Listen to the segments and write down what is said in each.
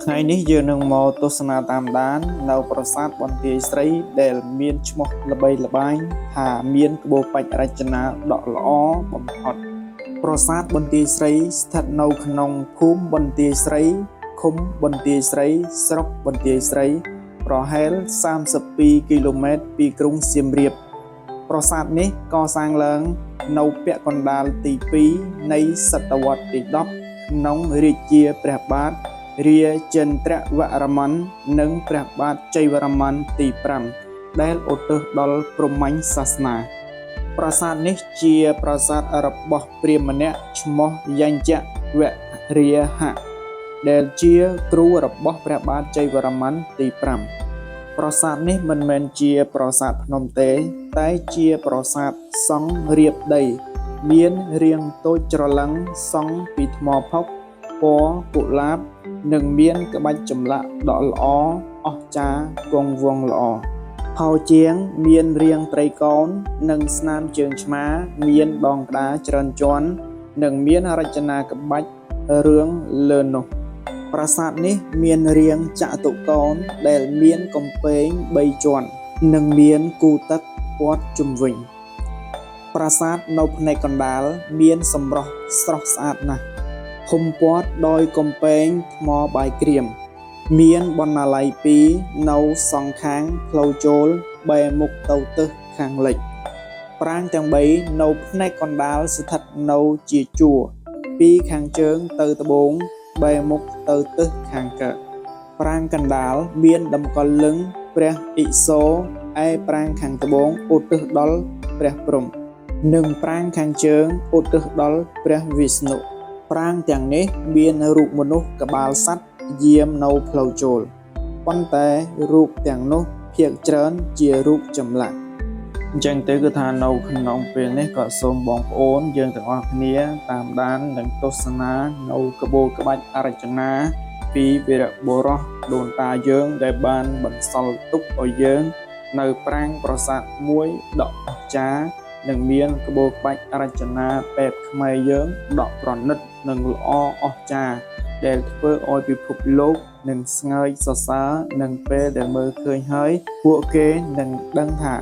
ថ្ងៃនេះយើងនឹងមកទស្សនាតាមដាននៅប្រាសាទបន្ទាយស្រីដែលមានឈ្មោះល្បីល្បាញថាមានក្បូរក្បាច់រចនាដ៏ល្អបំផុតប្រាសាទបន្ទាយស្រីស្ថិតនៅក្នុងភូមិបន្ទាយស្រីឃុំបន្ទាយស្រីស្រុកបន្ទាយស្រីប្រហែល32គីឡូម៉ែត្រពីក្រុងសៀមរាបប្រាសាទនេះកសាងឡើងនៅពាក់កណ្ដាលទី2នៃសតវត្សទី10ក្នុងរាជាព្រះបាទរាជេន្ទ្រវរ្ម័ននិងព្រះបាទជ័យវរ្ម័នទី5ដែលឧទ្ទិសដល់ព្រហ្មញ្ញសាសនាប្រាសាទនេះជាប្រាសាទរបស់ព្រាហ្មណ៍ម្នាក់ឈ្មោះយញ្ចវរាហៈដែលជាគ្រូរបស់ព្រះបាទជ័យវរ្ម័នទី5ប្រាសាទនេះមិនមែនជាប្រាសាទភ្នំទេតែជាប្រាសាទសង់រាបដីមានរាងតូចច្រឡឹងសង់ពីថ្មផុកពណ៌កុលាបនិងមានក្បាច់ចម្លាក់ដ៏ល្អអស្ចារ្យគង់វង្សល្អហោជាងមានរាងត្រីកោណនិងស្នាមជើងឆ្មាមានដងក្តារច្រើនជាន់និងមានរចនាក្បាច់រឿងលើនោះប្រាសាទនេះមានរាងចតុកោណដែលមានកំពែង3ជាន់និងមានគូទឹកព័ទ្ធជុំវិញប្រាសាទនៅផ្នែកកណ្ដាលមានសម្រស់ស្រស់ស្អាតណាស់ហ៊ុំព័ទ្ធដោយកំពែងថ្មបាយក្រៀមមានបណ្ណាល័យ2នៅសងខាងផ្លូវចូលបែរមុខទៅទិសខាងលិចប្រាង្គទាំង3នៅផ្នែកកណ្ដាលស្ថិតនៅជាជួរពីខាងជើងទៅត្បូងបែរមុខទៅទិសខាងកើតប្រាង្គកណ្ដាលមានតម្កល់លឹងព្រះឥសូរឯប្រាង្គខាងត្បូងឧទ្ទិសដល់ព្រះព្រហ្មនិងប្រាង្គខាងជើងឧទ្ទិសដល់ព្រះវិស្ណុប្រាង្គទាំងនេះមានរូបមនុស្សក្បាលសត្វយាមនៅផ្លូវចូលប៉ុន្តែរូបទាំងនោះភាគច្រើនជារូបចម្លាក់អញ្ចឹងទៅគឺថានៅក្នុងពេលនេះក៏សូមបងប្អូនយើងទាំងអស់គ្នាតាមដាននិងទស្សនានៅក្បូរក្បាច់អរចនាពីវីរបុរសដូនតាយើងដែលបានបន្សល់ទុកឲ្យយើងនៅប្រាង្គប្រាសាទមួយដ៏អស្ចារ្យនិងមានក្បូរក្បាច់រចនាបែបខ្មែរយើងដ៏ប្រណិតនិងល្អអស្ចារ្យដែលធ្វើឲ្យពិភពលោកនឹងស្ងើចសរសើរនឹងពេលដែលមើលឃើញហើយពួកគេនឹងដឹងថា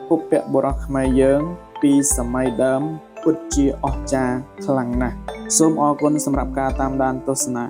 ពុព្វបុរសខ្មែរយើងពីសម័យដើមពិតជាអស្ចារ្យខ្លាំងណាស់សូមអរគុណសម្រាប់ការតាមដានទស្សនា